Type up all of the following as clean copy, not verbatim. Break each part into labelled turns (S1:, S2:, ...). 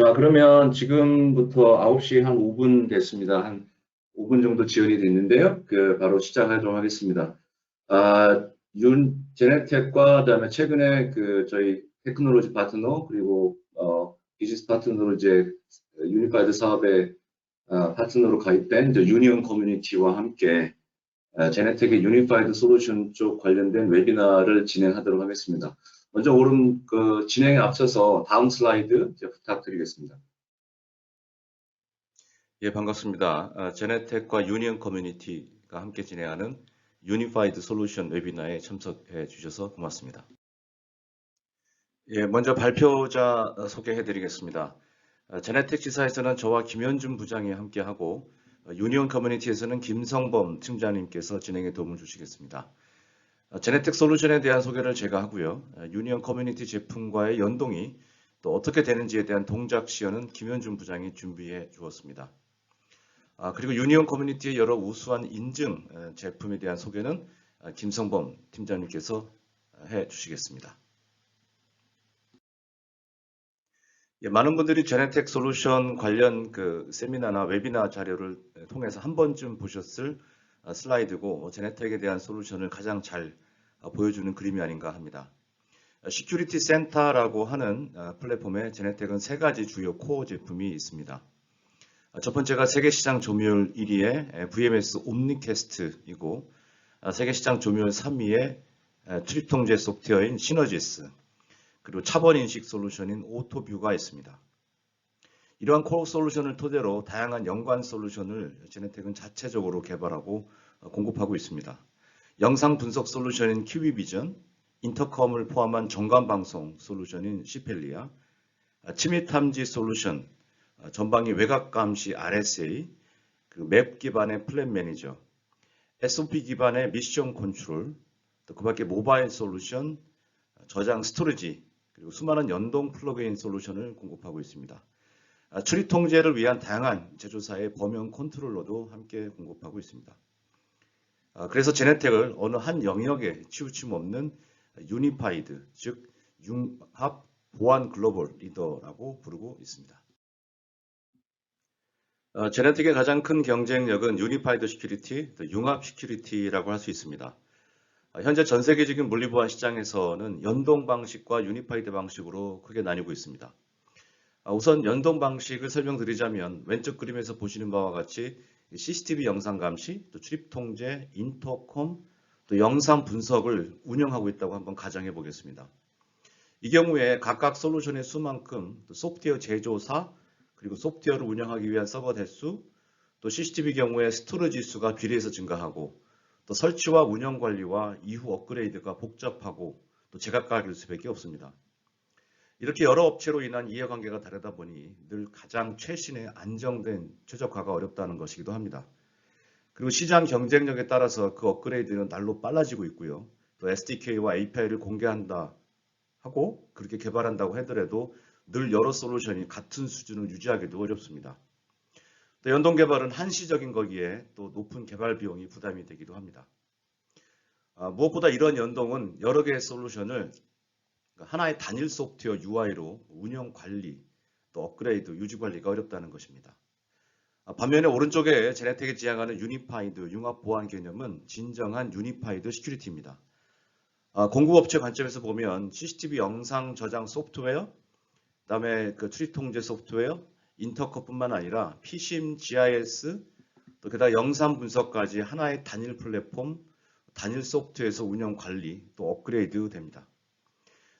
S1: 자, 그러면 지금부터 9시 한 5분 됐습니다. 한 5분 정도 지연이 됐는데요. 바로 시작하도록 하겠습니다. 제네텍과 그다음에 최근에 저희 테크놀로지 파트너 그리고 비즈니스 파트너로 이제 유니파이드 사업의 파트너로 가입된 이제 유니온 커뮤니티와 함께 제네텍의 유니파이드 솔루션 쪽 관련된 웨비나를 진행하도록 하겠습니다. 먼저 진행에 앞서서 다음 슬라이드 이제 부탁드리겠습니다.
S2: 예, 반갑습니다. 제네텍과 유니온 커뮤니티가 함께 진행하는 유니파이드 솔루션 웨비나에 참석해 주셔서 고맙습니다. 예, 먼저 발표자 소개해 드리겠습니다. 제네텍 지사에서는 저와 김현준 부장이 함께하고 유니온 커뮤니티에서는 김성범 팀장님께서 진행에 도움을 주시겠습니다. 제네텍 솔루션에 대한 소개를 제가 하고요. 유니온 커뮤니티 제품과의 연동이 또 어떻게 되는지에 대한 동작 시연은 김현준 부장이 준비해 주었습니다. 그리고 유니온 커뮤니티의 여러 우수한 인증 제품에 대한 소개는 김성범 팀장님께서 해 주시겠습니다. 예, 많은 분들이 제네텍 솔루션 관련 세미나나 웨비나 자료를 통해서 한 번쯤 보셨을 슬라이드고 제네텍에 대한 솔루션을 가장 잘 보여주는 그림이 아닌가 합니다. 시큐리티 센터라고 하는 플랫폼에 제네텍은 세 가지 주요 코어 제품이 있습니다. 첫 번째가 세계시장 점유율 1위의 VMS 옴니캐스트이고 세계시장 점유율 3위의 출입 통제 소프트웨어인 시너지스, 그리고 차번 인식 솔루션인 오토뷰가 있습니다. 이러한 코어 솔루션을 토대로 다양한 연관 솔루션을 제네텍은 자체적으로 개발하고 공급하고 있습니다. 영상 분석 솔루션인 키위비전, 인터컴을 포함한 정관 방송 솔루션인 시펠리아, 침입 탐지 솔루션, 전방위 외곽 감시 RSA, 그리고 맵 기반의 플랜 매니저, SOP 기반의 미션 컨트롤, 또 그 밖에 모바일 솔루션, 저장 스토리지, 그리고 수많은 연동 플러그인 솔루션을 공급하고 있습니다. 출입 통제를 위한 다양한 제조사의 범용 컨트롤러도 함께 공급하고 있습니다. 그래서 제네텍을 어느 한 영역에 치우침 없는 유니파이드, 즉 융합 보안 글로벌 리더라고 부르고 있습니다. 제네텍의 가장 큰 경쟁력은 유니파이드 시큐리티, 융합 시큐리티라고 할 수 있습니다. 현재 전 세계적인 물리보안 시장에서는 연동 방식과 유니파이드 방식으로 크게 나뉘고 있습니다. 우선 연동 방식을 설명드리자면 왼쪽 그림에서 보시는 바와 같이 CCTV 영상 감시, 또 출입 통제, 인터컴, 또 영상 분석을 운영하고 있다고 한번 가정해 보겠습니다. 이 경우에 각각 솔루션의 수만큼 소프트웨어 제조사, 그리고 소프트웨어를 운영하기 위한 서버 대수, 또 CCTV 경우에 스토리지 수가 비례해서 증가하고, 또 설치와 운영 관리와 이후 업그레이드가 복잡하고 또 제각각일 수밖에 없습니다. 이렇게 여러 업체로 인한 이해관계가 다르다 보니 늘 가장 최신의 안정된 최적화가 어렵다는 것이기도 합니다. 그리고 시장 경쟁력에 따라서 그 업그레이드는 날로 빨라지고 있고요. 또 SDK와 API를 공개한다 하고 그렇게 개발한다고 하더라도 늘 여러 솔루션이 같은 수준을 유지하기도 어렵습니다. 또 연동 개발은 한시적인 거기에 또 높은 개발 비용이 부담이 되기도 합니다. 무엇보다 이런 연동은 여러 개의 솔루션을 하나의 단일 소프트웨어 UI로 운영 관리, 또 업그레이드, 유지 관리가 어렵다는 것입니다. 반면에 오른쪽에 제네텍이 지향하는 유니파이드 융합 보안 개념은 진정한 유니파이드 시큐리티입니다. 공급업체 관점에서 보면 CCTV 영상 저장 소프트웨어, 그다음에 출입 통제 소프트웨어, 인터컴뿐만 아니라 PSIM, GIS, 또 게다가 영상 분석까지 하나의 단일 플랫폼, 단일 소프트웨어에서 운영 관리, 또 업그레이드 됩니다.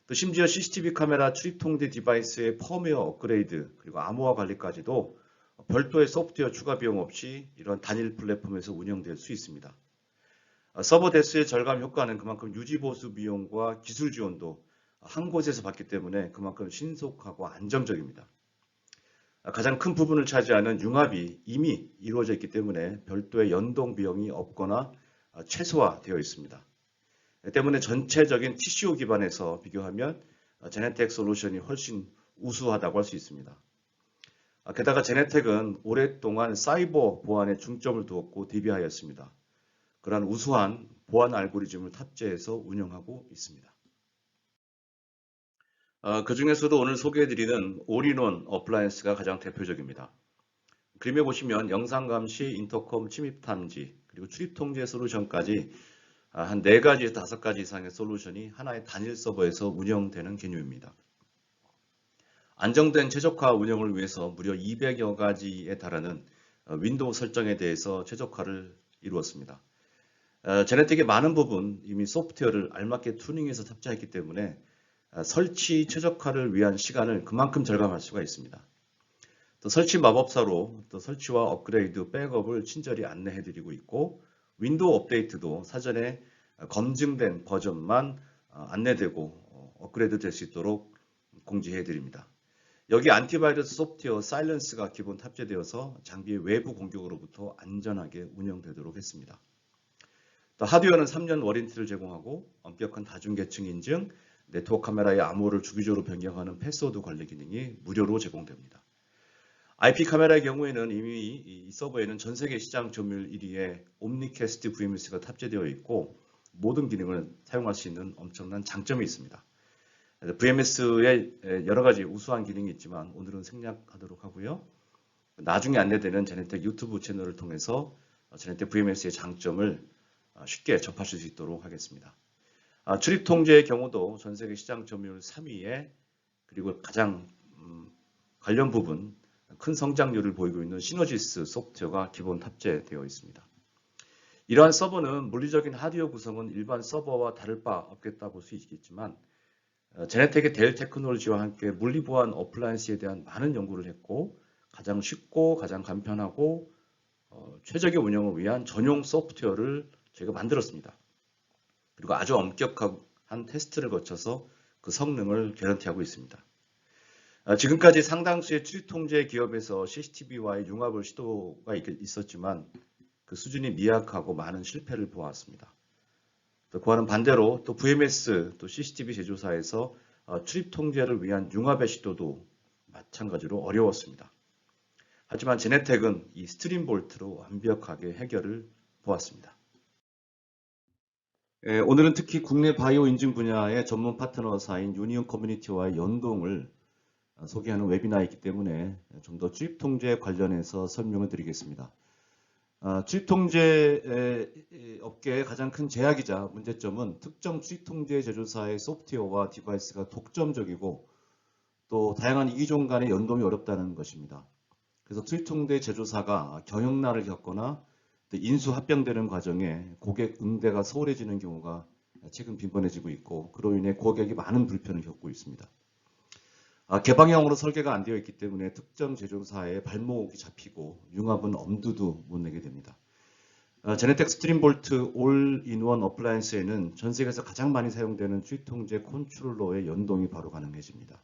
S2: 또 심지어 CCTV 카메라 출입 통제 디바이스의 펌웨어 업그레이드, 그리고 암호화 관리까지도 별도의 소프트웨어 추가 비용 없이 이런 단일 플랫폼에서 운영될 수 있습니다. 서버 대수의 절감 효과는 그만큼 유지 보수 비용과 기술 지원도 한 곳에서 받기 때문에 그만큼 신속하고 안정적입니다. 가장 큰 부분을 차지하는 융합이 이미 이루어져 있기 때문에 별도의 연동 비용이 없거나 최소화되어 있습니다. 때문에 전체적인 TCO 기반에서 비교하면 제네텍 솔루션이 훨씬 우수하다고 할 수 있습니다. 게다가 제네텍은 오랫동안 사이버 보안에 중점을 두었고 대비하였습니다. 그러한 우수한 보안 알고리즘을 탑재해서 운영하고 있습니다. 그 중에서도 오늘 소개해드리는 올인원 어플라이언스가 가장 대표적입니다. 그림에 보시면 영상 감시, 인터컴, 침입 탐지, 그리고 출입 통제 솔루션까지 한 4가지에서 5가지 이상의 솔루션이 하나의 단일 서버에서 운영되는 개념입니다. 안정된 최적화 운영을 위해서 무려 200여 가지에 달하는 윈도우 설정에 대해서 최적화를 이루었습니다. 제네틱의 많은 부분 이미 소프트웨어를 알맞게 튜닝해서 탑재했기 때문에 설치 최적화를 위한 시간을 그만큼 절감할 수가 있습니다. 또 설치 마법사로 또 설치와 업그레이드, 백업을 친절히 안내해드리고 있고 윈도우 업데이트도 사전에 검증된 버전만 안내되고 업그레이드 될 수 있도록 공지해드립니다. 여기 안티바이러스 소프트웨어 사일런스가 기본 탑재되어서 장비의 외부 공격으로부터 안전하게 운영되도록 했습니다. 또 하드웨어는 3년 워런티를 제공하고 엄격한 다중계층 인증, 네트워크 카메라의 암호를 주기적으로 변경하는 패스워드 관리 기능이 무료로 제공됩니다. IP 카메라의 경우에는 이미 이 서버에는 전 세계 시장 점유율 1위의 옴니캐스트 VMS가 탑재되어 있고 모든 기능을 사용할 수 있는 엄청난 장점이 있습니다. VMS에 여러 가지 우수한 기능이 있지만 오늘은 생략하도록 하고요. 나중에 안내되는 제네텍 유튜브 채널을 통해서 제네텍 VMS의 장점을 쉽게 접하실 수 있도록 하겠습니다. 출입 통제의 경우도 전 세계 시장 점유율 3위에 그리고 가장 관련 부분 큰 성장률을 보이고 있는 시너지스 소프트웨어가 기본 탑재되어 있습니다. 이러한 서버는 물리적인 하드웨어 구성은 일반 서버와 다를 바 없겠다 볼 수 있겠지만 제네텍의 델 테크놀로지와 함께 물리보안 어플라이언스에 대한 많은 연구를 했고 가장 쉽고 가장 간편하고 최적의 운영을 위한 전용 소프트웨어를 저희가 만들었습니다. 그리고 아주 엄격한 테스트를 거쳐서 그 성능을 개런티하고 있습니다. 지금까지 상당수의 출입 통제 기업에서 CCTV와의 융합을 시도가 있었지만 그 수준이 미약하고 많은 실패를 보았습니다. 또 그와는 반대로 또 VMS 또 CCTV 제조사에서 출입 통제를 위한 융합의 시도도 마찬가지로 어려웠습니다. 하지만 제네텍은 이 스트림 볼트로 완벽하게 해결을 보았습니다. 오늘은 특히 국내 바이오 인증 분야의 전문 파트너사인 유니온 커뮤니티와의 연동을 소개하는 웨비나이기 때문에 좀 더 출입 통제 관련해서 설명을 드리겠습니다. 출입 통제 업계의 가장 큰 제약이자 문제점은 특정 출입 통제 제조사의 소프트웨어와 디바이스가 독점적이고 또 다양한 이기종 간의 연동이 어렵다는 것입니다. 그래서 출입 통제 제조사가 경영난을 겪거나 인수 합병되는 과정에 고객 응대가 소홀해지는 경우가 최근 빈번해지고 있고 그로 인해 고객이 많은 불편을 겪고 있습니다. 개방형으로 설계가 안 되어 있기 때문에 특정 제조사의 발목이 잡히고 융합은 엄두도 못 내게 됩니다. 제네텍 스트림볼트 올인원 어플라이언스에는 전 세계에서 가장 많이 사용되는 출입 통제 컨트롤러의 연동이 바로 가능해집니다.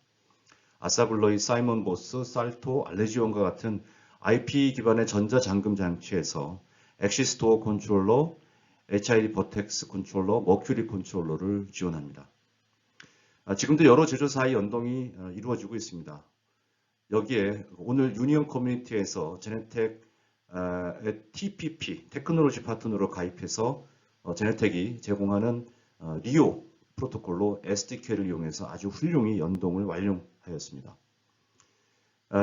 S2: 아사블러의 사이먼 보스, 살토, 알레지온과 같은 IP 기반의 전자잠금 장치에서 엑시스 도어 컨트롤러, HID 버텍스 컨트롤러, 머큐리 컨트롤러를 지원합니다. 지금도 여러 제조사의 연동이 이루어지고 있습니다. 여기에 오늘 유니온 커뮤니티에서 제네텍 TPP, 테크놀로지 파트너로 가입해서 제네텍이 제공하는 리오 프로토콜로 SDK를 이용해서 아주 훌륭히 연동을 완료하였습니다.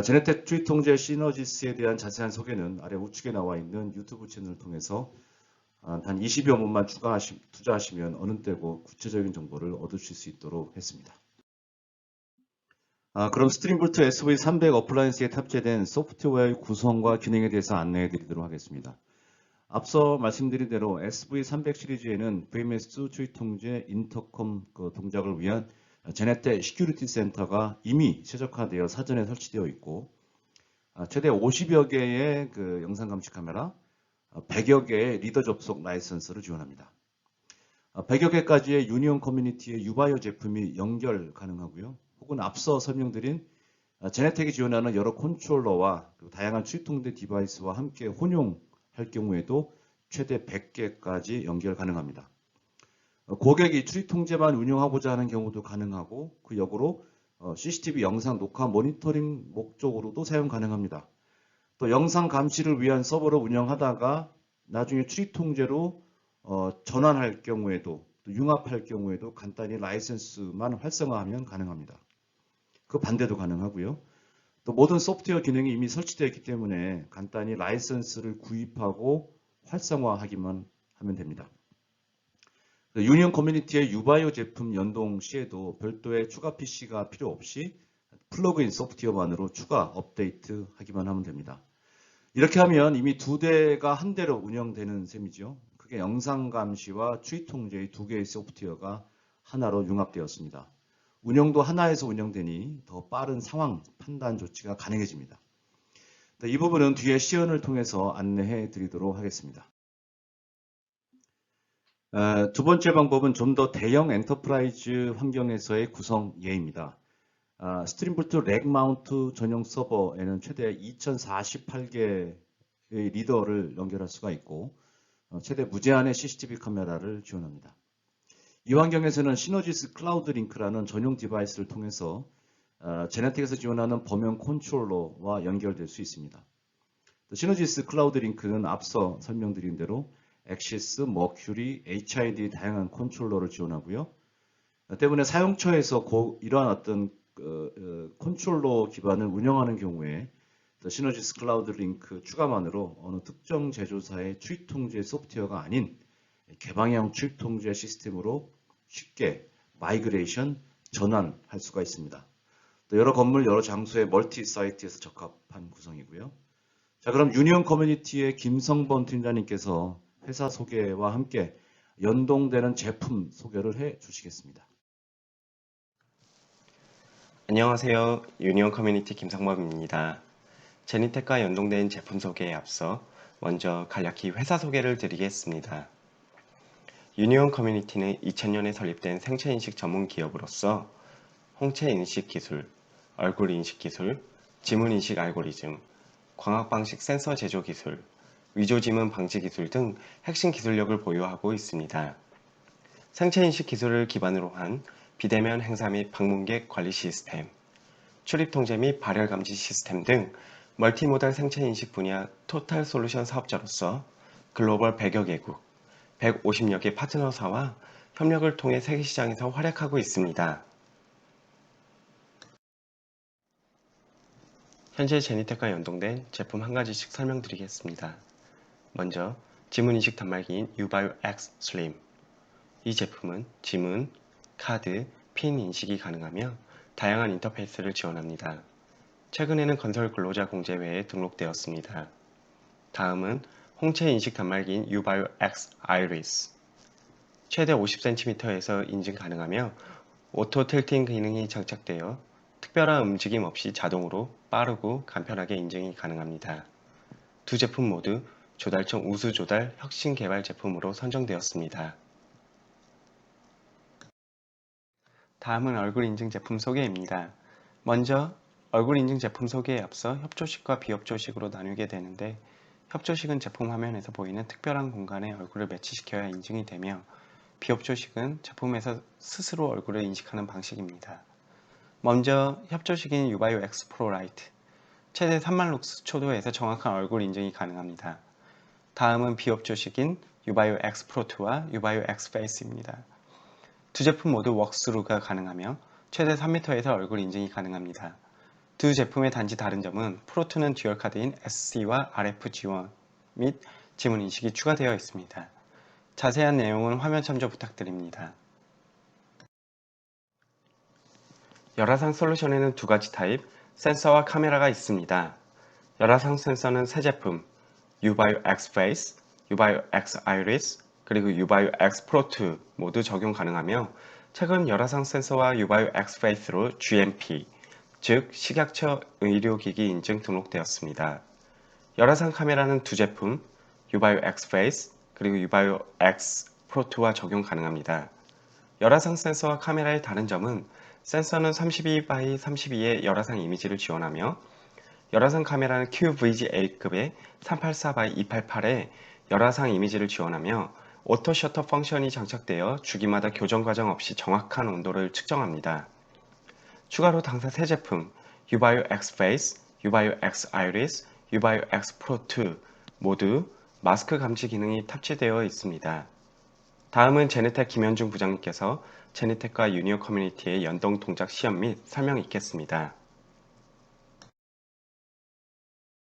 S2: 제네텍 출입 통제 시너지스에 대한 자세한 소개는 아래 우측에 나와 있는 유튜브 채널을 통해서 단 20여 분만 투자하시면 어느 때고 구체적인 정보를 얻으실 수 있도록 했습니다. 그럼 스트림볼트 SV300 어플라이언스에 탑재된 소프트웨어의 구성과 기능에 대해서 안내해 드리도록 하겠습니다. 앞서 말씀드린 대로 SV300 시리즈에는 VMS 출입 통제 인터컴 동작을 위한 제네텍 시큐리티 센터가 이미 최적화되어 사전에 설치되어 있고 최대 50여 개의 영상 감시 카메라, 100여 개의 리더 접속 라이선스를 지원합니다. 100여 개까지의 유니온 커뮤니티의 유바이오 제품이 연결 가능하고요. 혹은 앞서 설명드린 제네텍이 지원하는 여러 컨트롤러와 다양한 출입 통제 디바이스와 함께 혼용할 경우에도 최대 100개까지 연결 가능합니다. 고객이 출입 통제만 운영하고자 하는 경우도 가능하고 그 역으로 CCTV 영상 녹화 모니터링 목적으로도 사용 가능합니다. 또 영상 감시를 위한 서버를 운영하다가 나중에 출입 통제로 전환할 경우에도 또 융합할 경우에도 간단히 라이선스만 활성화하면 가능합니다. 그 반대도 가능하고요. 또 모든 소프트웨어 기능이 이미 설치되어 있기 때문에 간단히 라이선스를 구입하고 활성화하기만 하면 됩니다. 유니온 커뮤니티의 유바이오 제품 연동 시에도 별도의 추가 PC가 필요 없이 플러그인 소프트웨어만으로 추가 업데이트 하기만 하면 됩니다. 이렇게 하면 이미 두 대가 한 대로 운영되는 셈이죠. 그게 영상 감시와 추이 통제의 두 개의 소프트웨어가 하나로 융합되었습니다. 운영도 하나에서 운영되니 더 빠른 상황 판단 조치가 가능해집니다. 이 부분은 뒤에 시연을 통해서 안내해 드리도록 하겠습니다. 두 번째 방법은 좀 더 대형 엔터프라이즈 환경에서의 구성 예입니다. 스트림볼트 렉 마운트 전용 서버에는 최대 2048개의 리더를 연결할 수가 있고 최대 무제한의 CCTV 카메라를 지원합니다. 이 환경에서는 시너지스 클라우드 링크라는 전용 디바이스를 통해서 제네틱에서 지원하는 범용 컨트롤러와 연결될 수 있습니다. 시너지스 클라우드 링크는 앞서 설명드린 대로 엑시스, 머큐리, HID 다양한 컨트롤러를 지원하고요. 때문에 사용처에서 이러한 어떤 컨트롤러 기반을 운영하는 경우에 시너지스 클라우드 링크 추가만으로 어느 특정 제조사의 추이 통제 소프트웨어가 아닌 개방형 추이 통제 시스템으로 쉽게 마이그레이션 전환할 수가 있습니다. 또 여러 건물, 여러 장소의 멀티 사이트에서 적합한 구성이고요. 자, 그럼 유니온 커뮤니티의 김성범 팀장님께서 회사 소개와 함께 연동되는 제품 소개를 해 주시겠습니다.
S3: 안녕하세요. 유니온 커뮤니티 김성범입니다. 제니텍과 연동된 제품 소개에 앞서 먼저 간략히 회사 소개를 드리겠습니다. 유니온 커뮤니티는 2000년에 설립된 생체인식 전문 기업으로서 홍채인식 기술, 얼굴인식 기술, 지문인식 알고리즘, 광학방식 센서 제조 기술, 위조지문 방지 기술 등 핵심 기술력을 보유하고 있습니다. 생체인식 기술을 기반으로 한 비대면 행사 및 방문객 관리 시스템, 출입 통제 및 발열 감지 시스템 등 멀티모달 생체인식 분야 토탈 솔루션 사업자로서 글로벌 100여 개국, 150여 개 파트너사와 협력을 통해 세계 시장에서 활약하고 있습니다. 현재 제니텍과 연동된 제품 한 가지씩 설명드리겠습니다. 먼저 지문인식 단말기인 유바이오 X 슬림. 이 제품은 지문, 카드, 핀 인식이 가능하며 다양한 인터페이스를 지원합니다. 최근에는 건설 근로자 공제회에 등록되었습니다. 다음은 홍채 인식 단말기인 유바이오 X 아이리스. 최대 50cm에서 인증 가능하며 오토 틸팅 기능이 장착되어 특별한 움직임 없이 자동으로 빠르고 간편하게 인증이 가능합니다. 두 제품 모두 조달청 우수 조달 혁신 개발 제품으로 선정되었습니다. 다음은 얼굴 인증 제품 소개입니다. 먼저 얼굴 인증 제품 소개에 앞서 협조식과 비협조식으로 나누게 되는데 협조식은 제품 화면에서 보이는 특별한 공간에 얼굴을 매치시켜야 인증이 되며 비협조식은 제품에서 스스로 얼굴을 인식하는 방식입니다. 먼저 협조식인 유바이오 X 프로 라이트. 최대 3만 룩스 초도에서 정확한 얼굴 인증이 가능합니다. 다음은 비협조식인 유바이오 X 프로2와 유바이오 X 페이스입니다. 두 제품 모두 웍스루가 가능하며 최대 3m에서 얼굴 인증이 가능합니다. 두 제품의 단지 다른 점은 프로2는 듀얼 카드인 SC와 RF 지원 및 지문 인식이 추가되어 있습니다. 자세한 내용은 화면 참조 부탁드립니다. 열화상 솔루션에는 두 가지 타입, 센서와 카메라가 있습니다. 열화상 센서는 세 제품, 유바이오 X 페이스, 유바이오 X 아이리스, 그리고 유바이오 X 프로2 모두 적용 가능하며 최근 열화상 센서와 유바이오 X 페이스로 GMP, 즉 식약처 의료기기 인증 등록되었습니다. 열화상 카메라는 두 제품, 유바이오 X 페이스, 그리고 유바이오 X 프로2와 적용 가능합니다. 열화상 센서와 카메라의 다른 점은 센서는 32x32의 열화상 이미지를 지원하며 열화상 카메라는 QVGA급의 384x288의 열화상 이미지를 지원하며 오토 셔터 펑션이 장착되어 주기마다 교정 과정 없이 정확한 온도를 측정합니다. 추가로 당사 세 제품 유바이오 X 페이스, 유바이오 X 아이리스, 유바이오 X 프로2 모두 마스크 감지 기능이 탑재되어 있습니다. 다음은 제네텍 김현중 부장님께서 제네텍과 유니온 커뮤니티의 연동 동작 시험 및 설명 있겠습니다.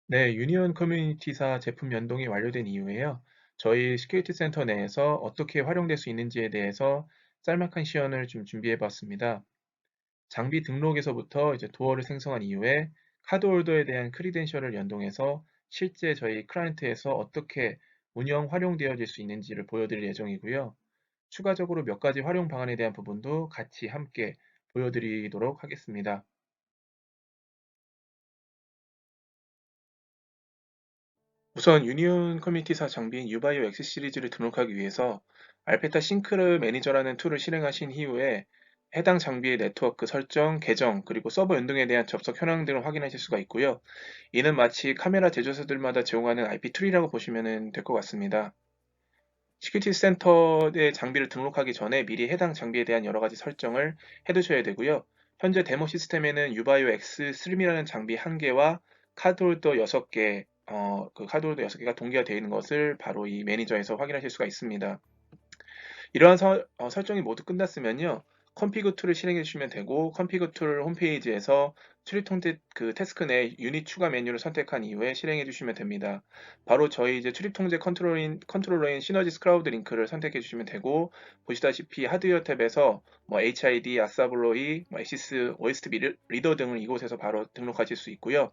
S4: 네, 유니온 커뮤니티사 제품 연동이 완료된 이후에요. 저희 시큐리티 센터 내에서 어떻게 활용될 수 있는지에 대해서 짤막한 시연을 좀 준비해 봤습니다. 장비 등록에서부터 이제 도어를 생성한 이후에 카드홀더에 대한 크리덴셜을 연동해서 실제 저희 클라이언트에서 어떻게 운영 활용되어질 수 있는지를 보여드릴 예정이고요. 추가적으로 몇 가지 활용 방안에 대한 부분도 같이 함께 보여드리도록 하겠습니다. 우선 유니온 커뮤니티사 장비인 유바이오 X 시리즈를 등록하기 위해서 알페타 싱크르 매니저라는 툴을 실행하신 이후에 해당 장비의 네트워크 설정, 계정, 그리고 서버 연동에 대한 접속 현황 등을 확인하실 수가 있고요. 이는 마치 카메라 제조사들마다 제공하는 IP 툴이라고 보시면 될 것 같습니다. 시큐리티 센터의 장비를 등록하기 전에 미리 해당 장비에 대한 여러 가지 설정을 해두셔야 되고요. 현재 데모 시스템에는 유바이오 X 스림이라는 장비 1개와 카드홀더 6개, 그 카드홀더 6개가 동기화 되어 있는 것을 바로 이 매니저에서 확인하실 수가 있습니다. 이러한 설정이 모두 끝났으면요. 컨피그 툴을 실행해 주시면 되고 컨피그 툴 홈페이지에서 출입 통제 그 태스크 내 유닛 추가 메뉴를 선택한 이후에 실행해 주시면 됩니다. 바로 저희 이제 출입 통제 컨트롤러인 시너지스 크라우드 링크를 선택해 주시면 되고 보시다시피 하드웨어 탭에서 뭐 HID, 아사블로이, 엑시스, OST 리더 등을 이곳에서 바로 등록하실 수 있고요.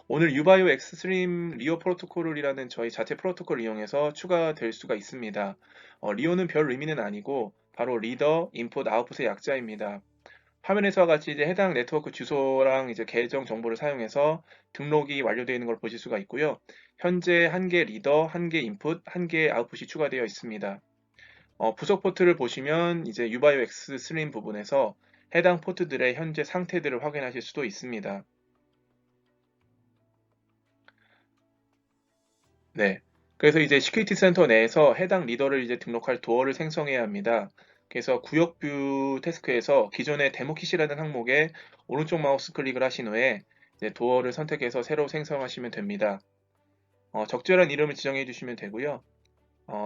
S4: 오늘 유바이오 엑스트림 리오 프로토콜이라는 저희 자체 프로토콜을 이용해서 추가될 수가 있습니다. 리오는 별 의미는 아니고 바로 리더, 인풋, 아웃풋의 약자입니다. 화면에서와 같이 이제 해당 네트워크 주소랑 이제 계정 정보를 사용해서 등록이 완료되어 있는 걸 보실 수가 있고요. 현재 1개 리더, 1개 인풋, 1개 아웃풋이 추가되어 있습니다. 부속 포트를 보시면 이제 유바이오 엑스트림 부분에서 해당 포트들의 현재 상태들을 확인하실 수도 있습니다. 네. 그래서 이제 시큐리티 센터 내에서 해당 리더를 이제 등록할 도어를 생성해야 합니다. 그래서 구역뷰 태스크에서 기존의 데모킷이라는 항목에 오른쪽 마우스 클릭을 하신 후에 이제 도어를 선택해서 새로 생성하시면 됩니다. 적절한 이름을 지정해 주시면 되고요.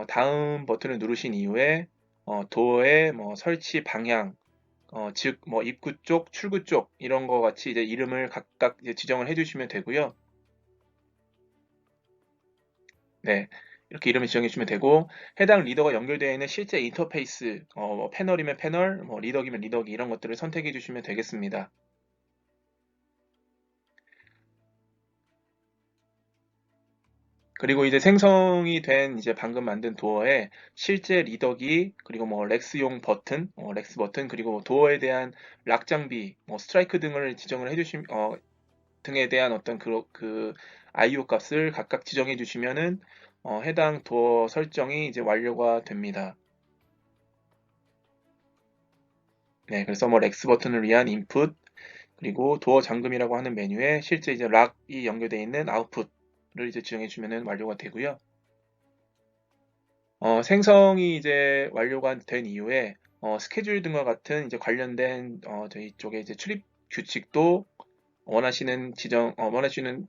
S4: 다음 버튼을 누르신 이후에 도어의 뭐 설치 방향, 즉 뭐 입구 쪽, 출구 쪽 이런 거 같이 이제 이름을 각각 이제 지정을 해 주시면 되고요. 네. 이렇게 이름을 지정해 주시면 되고 해당 리더가 연결되어 있는 실제 인터페이스 뭐 패널이면 패널, 뭐 리더기면 리더기 이런 것들을 선택해 주시면 되겠습니다. 그리고 이제 생성이 된 이제 방금 만든 도어에 실제 리더기 그리고 뭐 렉스용 버튼, 렉스 버튼 그리고 도어에 대한 락 장비, 뭐 스트라이크 등을 지정을 해주시면 등에 대한 어떤 그 IO 값을 각각 지정해 주시면은 해당 도어 설정이 이제 완료가 됩니다. 네, 그래서 뭐 렉스 버튼을 위한 인풋 그리고 도어 잠금이라고 하는 메뉴에 실제 이제 락이 연결되어 있는 아웃풋을 이제 지정해 주면은 완료가 되고요. 생성이 이제 완료가 된 이후에 스케줄 등과 같은 이제 관련된 저희 쪽에 이제 출입 규칙도 원하시는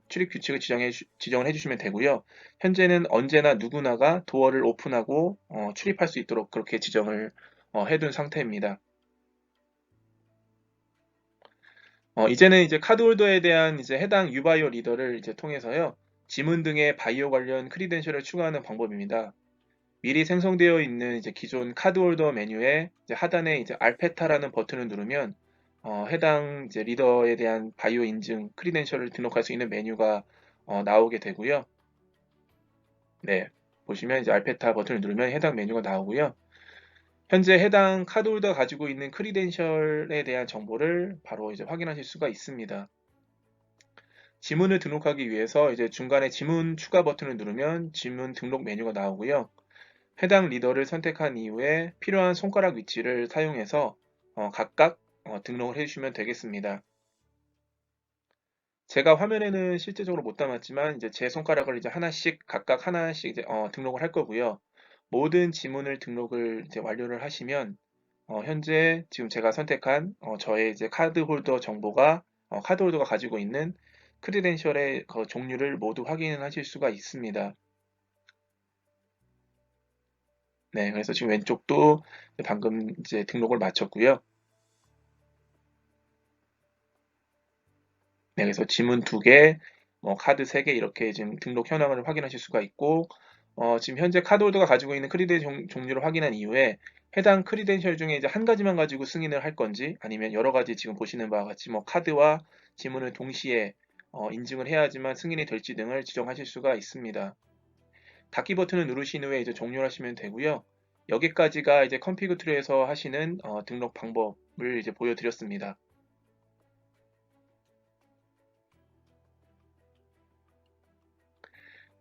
S4: 출입 규칙을 지정을 해주시면 되고요. 현재는 언제나 누구나가 도어를 오픈하고 출입할 수 있도록 그렇게 지정을 해둔 상태입니다. 이제는 이제 카드홀더에 대한 이제 해당 유바이오 리더를 이제 통해서요. 지문 등의 바이오 관련 크리덴셜을 추가하는 방법입니다. 미리 생성되어 있는 이제 기존 카드홀더 메뉴에 이제 하단에 이제 알페타라는 버튼을 누르면 해당 이제 리더에 대한 바이오 인증 크리덴셜을 등록할 수 있는 메뉴가 나오게 되고요. 네, 보시면 이제 알페타 버튼을 누르면 해당 메뉴가 나오고요. 현재 해당 카드홀더가 가지고 있는 크리덴셜에 대한 정보를 바로 이제 확인하실 수가 있습니다. 지문을 등록하기 위해서 이제 중간에 지문 추가 버튼을 누르면 지문 등록 메뉴가 나오고요. 해당 리더를 선택한 이후에 필요한 손가락 위치를 사용해서 각각 등록을 해주시면 되겠습니다. 제가 화면에는 실제적으로 못 담았지만 이제 제 손가락을 이제 각각 하나씩 이제 등록을 할 거고요. 모든 지문을 등록을 이제 완료를 하시면 현재 지금 제가 선택한 저의 이제 카드 홀더 정보가 카드 홀더가 가지고 있는 크리덴셜의 그 종류를 모두 확인하실 수가 있습니다. 네, 그래서 지금 왼쪽도 방금 이제 등록을 마쳤고요. 네, 그래서 지문 2개, 카드 3개 이렇게 지금 등록 현황을 확인하실 수가 있고, 지금 현재 카드홀더가 가지고 있는 크리덴셜 종류를 확인한 이후에 해당 크리덴셜 중에 이제 한 가지만 가지고 승인을 할 건지 아니면 여러 가지 지금 보시는 바와 같이 카드와 지문을 동시에 인증을 해야지만 승인이 될지 등을 지정하실 수가 있습니다. 닫기 버튼을 누르신 후에 이제 종료를 하시면 되고요. 여기까지가 이제 컴피그 툴에서 하시는 등록 방법을 이제 보여드렸습니다.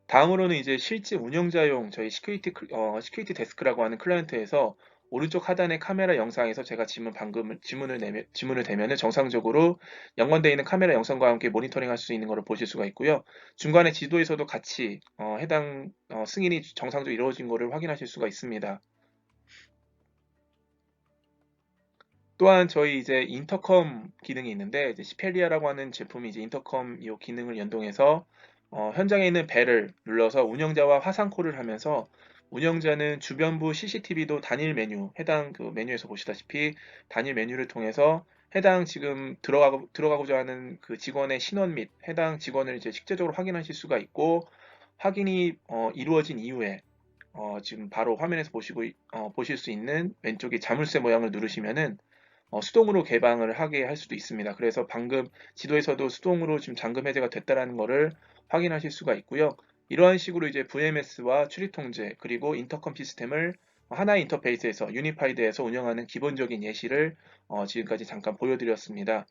S4: 다음으로는 이제 실제 운영자용 저희 시큐리티 데스크라고 하는 클라이언트에서 오른쪽 하단의 카메라 영상에서 제가 지문을 대면은 정상적으로 연관되어 있는 카메라 영상과 함께 모니터링 할 수 있는 것을 보실 수가 있고요. 중간에 지도에서도 같이 해당 승인이 정상적으로 이루어진 것을 확인하실 수가 있습니다. 또한 저희 이제 인터컴 기능이 있는데 이제 시페리아라고 하는 제품이 이제 인터컴 이 기능을 연동해서 현장에 있는 벨을 눌러서 운영자와 화상콜을 하면서 운영자는 주변부 CCTV도 단일 메뉴, 해당 그 메뉴에서 보시다시피 단일 메뉴를 통해서 해당 지금 들어가고자 하는 그 직원의 신원 및 해당 직원을 이제 직접적으로 확인하실 수가 있고 확인이 이루어진 이후에 지금 바로 화면에서 보실 수 있는 왼쪽에 자물쇠 모양을 누르시면은 수동으로 개방을 하게 할 수도 있습니다. 그래서 방금 지도에서도 수동으로 지금 잠금 해제가 됐다라는 것을 확인하실 수가 있고요. 이러한 식으로 이제 VMS와 출입 통제 그리고 인터컴 시스템을 하나의 인터페이스에서 유니파이드에서 운영하는 기본적인 예시를 지금까지 잠깐 보여드렸습니다.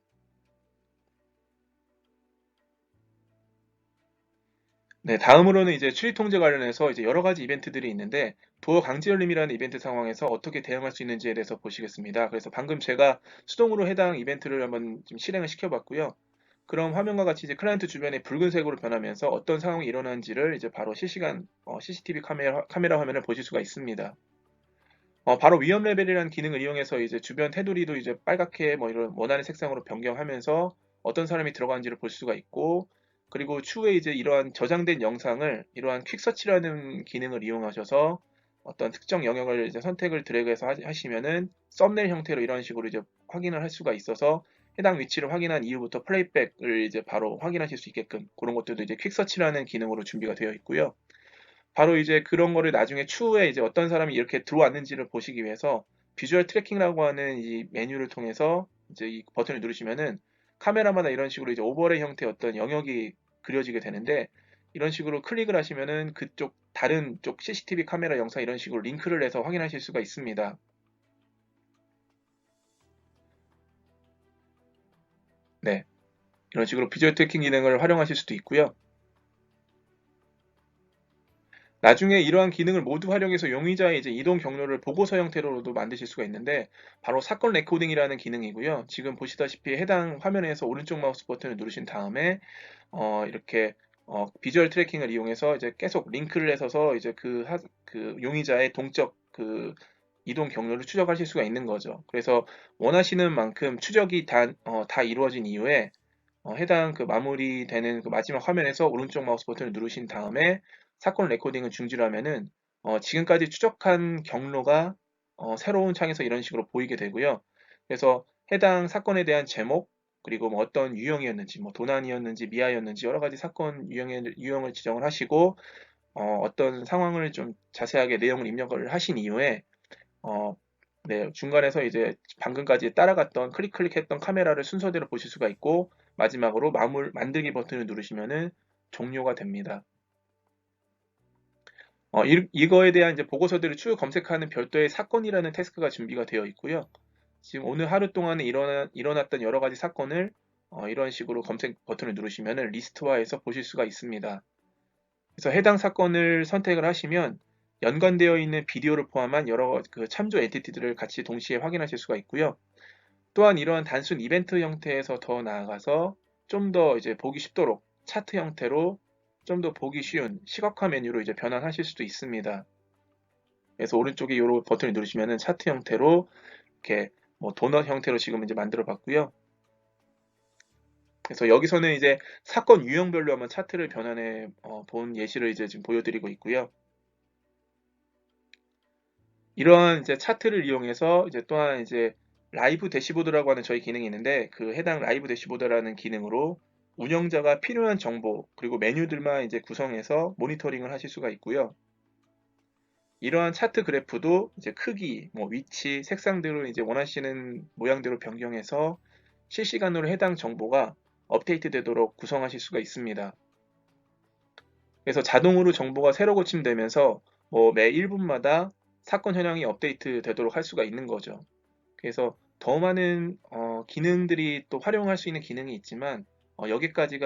S4: 네, 다음으로는 이제 출입 통제 관련해서 이제 여러 가지 이벤트들이 있는데 도어 강제 열림이라는 이벤트 상황에서 어떻게 대응할 수 있는지에 대해서 보시겠습니다. 그래서 방금 제가 수동으로 해당 이벤트를 한번 좀 실행을 시켜봤고요. 그럼 화면과 같이 이제 클라이언트 주변에 붉은색으로 변하면서 어떤 상황이 일어난지를 이제 바로 실시간 CCTV 카메라 화면을 보실 수가 있습니다. 바로 위험 레벨이라는 기능을 이용해서 이제 주변 테두리도 이제 빨갛게 이런 원하는 색상으로 변경하면서 어떤 사람이 들어가는지를 볼 수가 있고 그리고 추후에 이제 이러한 저장된 영상을 이러한 퀵서치라는 기능을 이용하셔서 어떤 특정 영역을 이제 선택을 드래그해서 하시면은 썸네일 형태로 이런 식으로 이제 확인을 할 수가 있어서 해당 위치를 확인한 이후부터 플레이백을 이제 바로 확인하실 수 있게끔 그런 것들도 이제 퀵서치라는 기능으로 준비가 되어 있고요. 바로 이제 그런 거를 나중에 추후에 이제 어떤 사람이 이렇게 들어왔는지를 보시기 위해서 비주얼 트래킹이라고 하는 이 메뉴를 통해서 이제 이 버튼을 누르시면은 카메라마다 이런 식으로 이제 오버레이 형태의 어떤 영역이 그려지게 되는데 이런 식으로 클릭을 하시면은 그쪽 다른 쪽 CCTV 카메라 영상 이런 식으로 링크를 해서 확인하실 수가 있습니다. 네. 이런 식으로 비주얼 트래킹 기능을 활용하실 수도 있고요. 나중에 이러한 기능을 모두 활용해서 용의자의 이제 이동 경로를 보고서 형태로도 만드실 수가 있는데 바로 사건 레코딩이라는 기능이고요. 지금 보시다시피 해당 화면에서 오른쪽 마우스 버튼을 누르신 다음에 이렇게 비주얼 트래킹을 이용해서 이제 계속 링크를 해서서 이제 그 용의자의 동적 그 이동 경로를 추적하실 수가 있는 거죠. 그래서 원하시는 만큼 추적이 다 이루어진 이후에 해당 그 마무리되는 그 마지막 화면에서 오른쪽 마우스 버튼을 누르신 다음에 사건 레코딩을 중지를 하면은 지금까지 추적한 경로가 새로운 창에서 이런 식으로 보이게 되고요. 그래서 해당 사건에 대한 제목 그리고 어떤 유형이었는지 도난이었는지 미아였는지 여러 가지 사건 유형을 지정을 하시고 어떤 상황을 좀 자세하게 내용을 입력을 하신 이후에 어, 네, 중간에서 이제 방금까지 따라갔던 클릭했던 카메라를 순서대로 보실 수가 있고 마지막으로 만들기 버튼을 누르시면은 종료가 됩니다. 이거에 대한 이제 보고서들을 추후 검색하는 별도의 사건이라는 태스크가 준비가 되어 있고요. 지금 오늘 하루 동안에 일어났던 여러 가지 사건을 이런 식으로 검색 버튼을 누르시면은 리스트화해서 보실 수가 있습니다. 그래서 해당 사건을 선택을 하시면 연관되어 있는 비디오를 포함한 여러 그 참조 엔티티들을 같이 동시에 확인하실 수가 있고요. 또한 이러한 단순 이벤트 형태에서 더 나아가서 좀 더 이제 보기 쉽도록 차트 형태로 좀 더 보기 쉬운 시각화 메뉴로 이제 변환하실 수도 있습니다. 그래서 오른쪽에 이 버튼을 누르시면은 차트 형태로 이렇게 도넛 형태로 지금 이제 만들어 봤고요. 그래서 여기서는 이제 사건 유형별로 한번 차트를 변환해 본 예시를 이제 지금 보여드리고 있고요. 이러한 이제 차트를 이용해서 이제 또한 이제 라이브 대시보드라고 하는 저희 기능이 있는데 그 해당 라이브 대시보드라는 기능으로 운영자가 필요한 정보 그리고 메뉴들만 이제 구성해서 모니터링을 하실 수가 있고요. 이러한 차트 그래프도 이제 크기, 뭐 위치, 색상 등을 이제 원하시는 모양대로 변경해서 실시간으로 해당 정보가 업데이트 되도록 구성하실 수가 있습니다. 그래서 자동으로 정보가 새로 고침되면서 뭐 매 1분마다 사건 현황이 업데이트 되도록 할 수가 있는 거죠. 그래서 더 많은 기능들이 또 활용할 수 있는 기능이 있지만 여기까지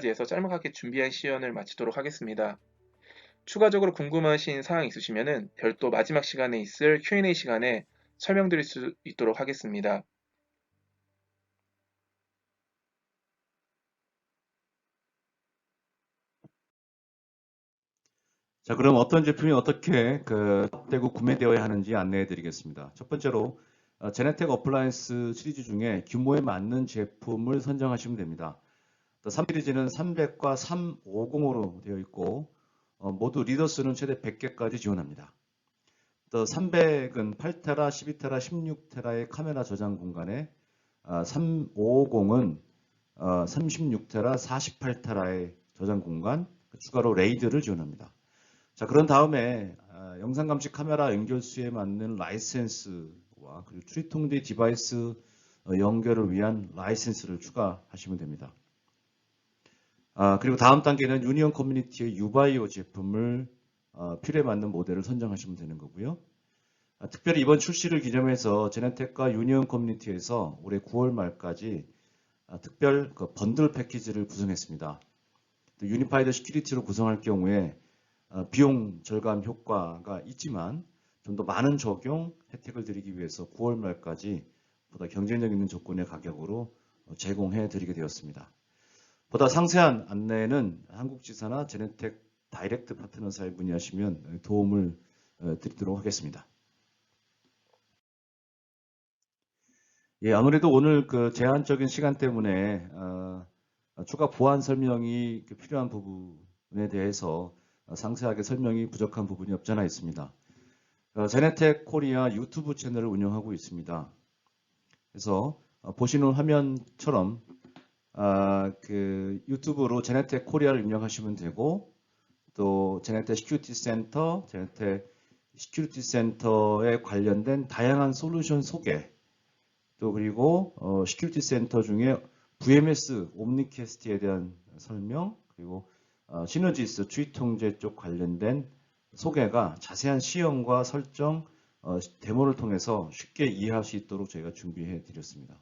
S4: 해서 짤막하게 준비한 시연을 마치도록 하겠습니다. 추가적으로 궁금하신 사항 있으시면은 별도 마지막 시간에 있을 Q&A 시간에 설명드릴 수 있도록 하겠습니다.
S2: 자, 그럼 어떤 제품이 어떻게 되고 구매되어야 하는지 안내해 드리겠습니다. 첫 번째로 제네텍 어플라이언스 시리즈 중에 규모에 맞는 제품을 선정하시면 됩니다. 3 시리즈는 300과 350으로 되어 있고 모두 리더스는 최대 100개까지 지원합니다. 300은 8테라, 12테라, 16테라의 카메라 저장 공간에 350은 36테라, 48테라의 저장 공간, 추가로 레이드를 지원합니다. 자, 그런 다음에 영상 감시 카메라 연결수에 맞는 라이센스와 그리고 출입통제 디바이스 연결을 위한 라이센스를 추가하시면 됩니다. 그리고 다음 단계는 유니온 커뮤니티의 유바이오 제품을 필요에 맞는 모델을 선정하시면 되는 거고요. 특별히 이번 출시를 기념해서 제네텍과 유니온 커뮤니티에서 올해 9월 말까지 특별 번들 패키지를 구성했습니다. 유니파이드 시큐리티로 구성할 경우에 비용 절감 효과가 있지만 좀 더 많은 적용 혜택을 드리기 위해서 9월 말까지 보다 경쟁력 있는 조건의 가격으로 제공해 드리게 되었습니다. 보다 상세한 안내는 한국지사나 제네텍 다이렉트 파트너사에 문의하시면 도움을 드리도록 하겠습니다. 예, 아무래도 오늘 제한적인 시간 때문에 추가 보완 설명이 필요한 부분에 대해서 상세하게 설명이 부족한 부분이 없지 않아 있습니다. 제네텍 코리아 유튜브 채널을 운영하고 있습니다. 그래서 보시는 화면처럼 유튜브로 제네텍 코리아를 입력하시면 되고 또 제네텍 시큐리티 센터, 제네텍 시큐리티 센터에 관련된 다양한 솔루션 소개 또 그리고 시큐리티 센터 중에 VMS 옴니캐스트에 대한 설명 그리고 시너지스 주의통제 쪽 관련된 소개가 자세한 시험과 설정 데모를 통해서 쉽게 이해할 수 있도록 저희가 준비해 드렸습니다.